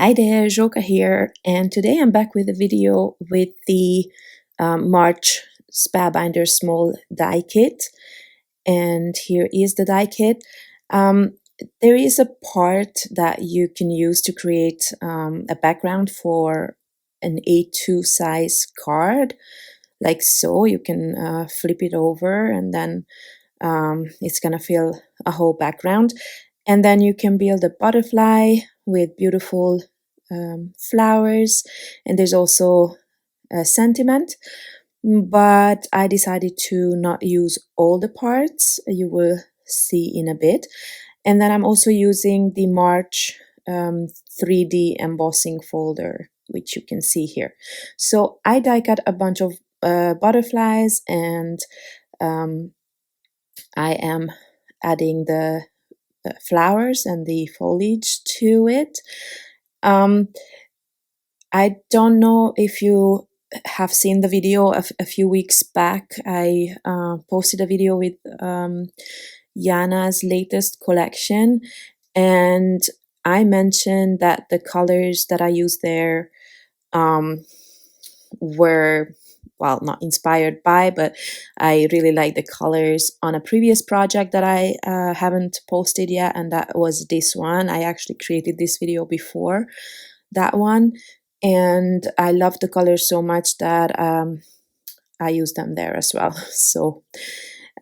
Hi there, Joka here, and today I'm back with a video with the March Spellbinders small die kit. And here is the die kit. There is a part that you can use to create a background for an A2 size card, like so. You can flip it over and then it's gonna fill a whole background. And then you can build a butterfly with beautiful flowers, and there's also a sentiment, but I decided to not use all the parts. You will see in a bit. And then I'm also using the March 3D embossing folder, which you can see here. So I die cut a bunch of butterflies, and I am adding the flowers and the foliage to it. I don't know if you have seen the video a few weeks back. I posted a video with Jana's latest collection, and I mentioned that the colors that I used there were, well, not inspired by, but I really like the colors on a previous project that I haven't posted yet, and that was this one. I actually created this video before that one, and I love the colors so much that I use them there as well. So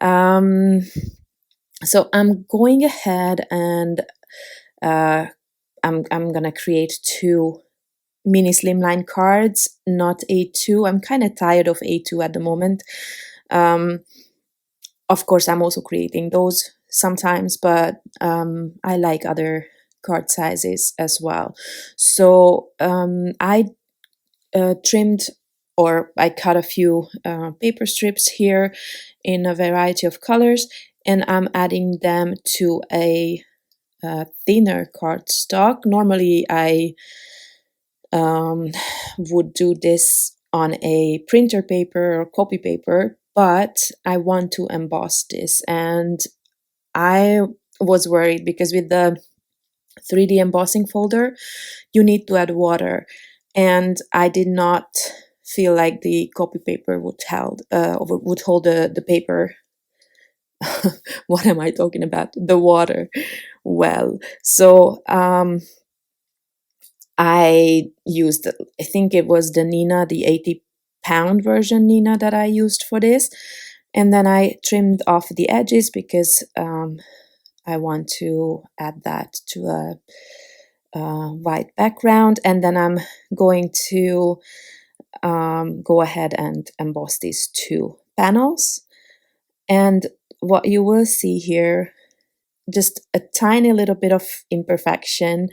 I'm going ahead and I'm gonna create two mini slimline cards, not A2. I'm kind of tired of A2 at the moment. Of course, I'm also creating those sometimes, but I like other card sizes as well. So I trimmed, or I cut a few paper strips here in a variety of colors, and I'm adding them to a thinner cardstock. Normally I would do this on a printer paper or copy paper, but I want to emboss this, and I was worried because with the 3D embossing folder you need to add water, and I did not feel like the copy paper would hold the paper. What am I talking about? The water. Well, so I used, I think it was the Nina, the 80-pound version Nina that I used for this. And then I trimmed off the edges because I want to add that to a white background. And then I'm going to go ahead and emboss these two panels. And what you will see here, just a tiny little bit of imperfection,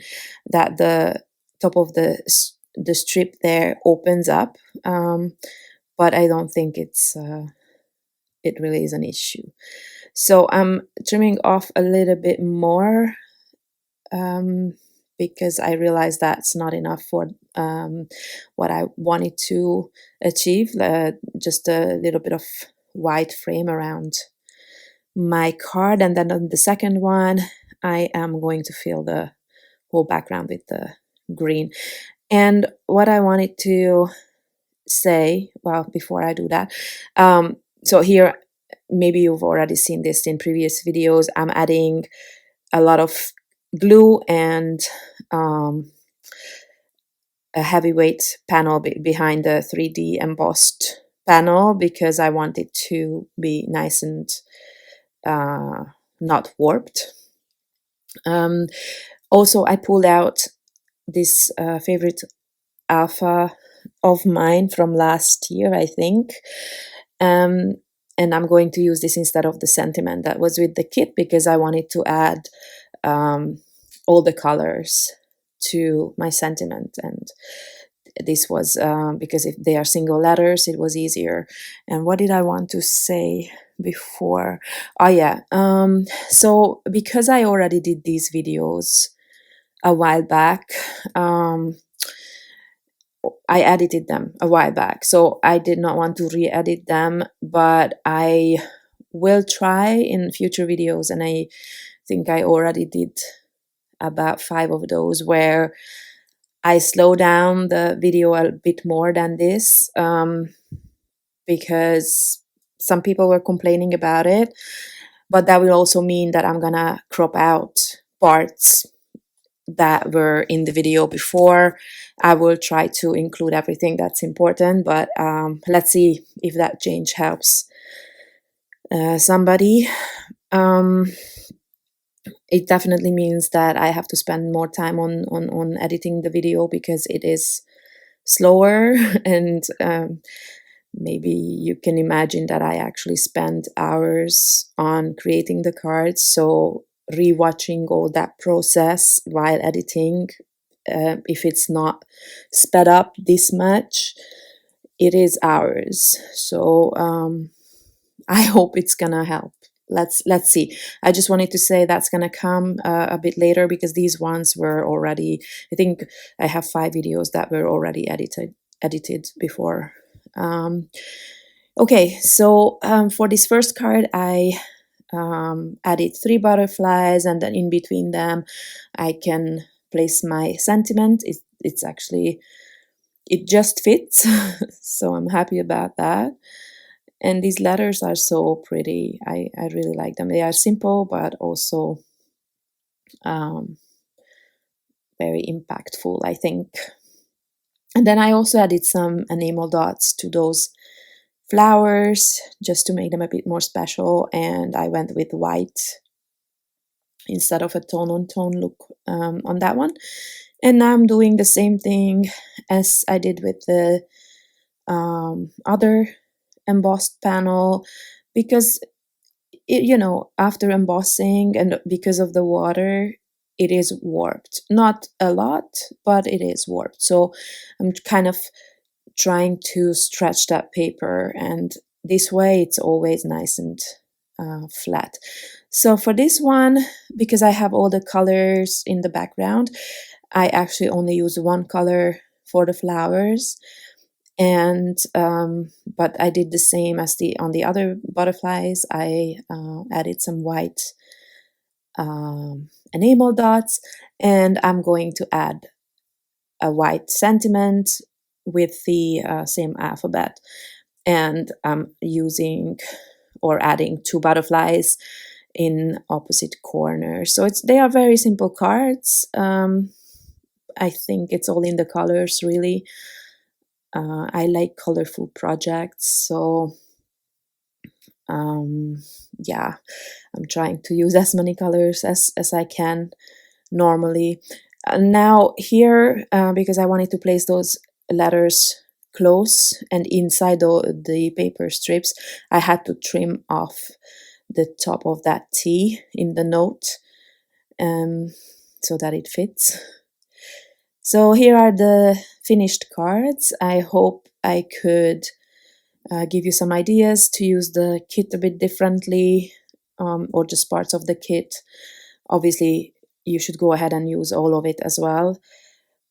that the top of the strip there opens up, but I don't think it really is an issue. So I'm trimming off a little bit more because I realized that's not enough for what I wanted to achieve, just a little bit of white frame around my card. And then on the second one I am going to fill the whole background with the green. And what I wanted to say, well, before I do that, so here, maybe you've already seen this in previous videos, I'm adding a lot of glue and a heavyweight panel behind the 3D embossed panel because I want it to be nice and not warped. Also, I pulled out this favorite alpha of mine from last year, I think, and I'm going to use this instead of the sentiment that was with the kit because I wanted to add all the colors to my sentiment, and this was because if they are single letters it was easier. And what did I want to say before? Oh yeah, so because I already did these videos a while back, I edited them a while back, so I did not want to re-edit them, but I will try in future videos, and I think I already did about 5 of those where I slow down the video a bit more than this because some people were complaining about it, but that will also mean that I'm gonna crop out parts that were in the video before. I will try to include everything that's important, but let's see if that change helps somebody. It definitely means that I have to spend more time on editing the video because it is slower and maybe you can imagine that I actually spend hours on creating the cards, so rewatching all that process while editing, if it's not sped up this much, it is hours. So I hope it's gonna help. Let's see. I just wanted to say that's gonna come a bit later because these ones were already, I think I have 5 videos that were already edited before. Okay, so for this first card I added 3 butterflies, and then in between them I can place my sentiment. It's actually, it just fits, so I'm happy about that. And these letters are so pretty. I really like them. They are simple, but also very impactful, I think. And then I also added some enamel dots to those flowers just to make them a bit more special. And I went with white instead of a tone-on-tone look on that one. And now I'm doing the same thing as I did with the other embossed panel, because you know, after embossing and because of the water, it is warped. Not a lot, but it is warped. So I'm kind of trying to stretch that paper, and this way it's always nice and flat. So for this one, because I have all the colors in the background, I actually only use one color for the flowers. And but I did the same as on the other butterflies. I added some white enamel dots, and I'm going to add a white sentiment with the same alphabet, and I'm using or adding 2 butterflies in opposite corners. So they are very simple cards. I think it's all in the colors, really. I like colorful projects, so yeah, I'm trying to use as many colors as I can normally. Now here, because I wanted to place those letters close and inside the paper strips, I had to trim off the top of that T in the note so that it fits. So here are the finished cards. I hope I could give you some ideas to use the kit a bit differently, or just parts of the kit. Obviously, you should go ahead and use all of it as well.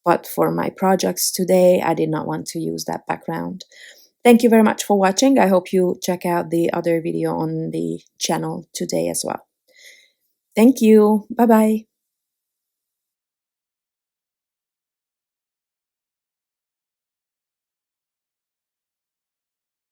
But for my projects today, I did not want to use that background. Thank you very much for watching. I hope you check out the other video on the channel today as well. Thank you. Bye-bye.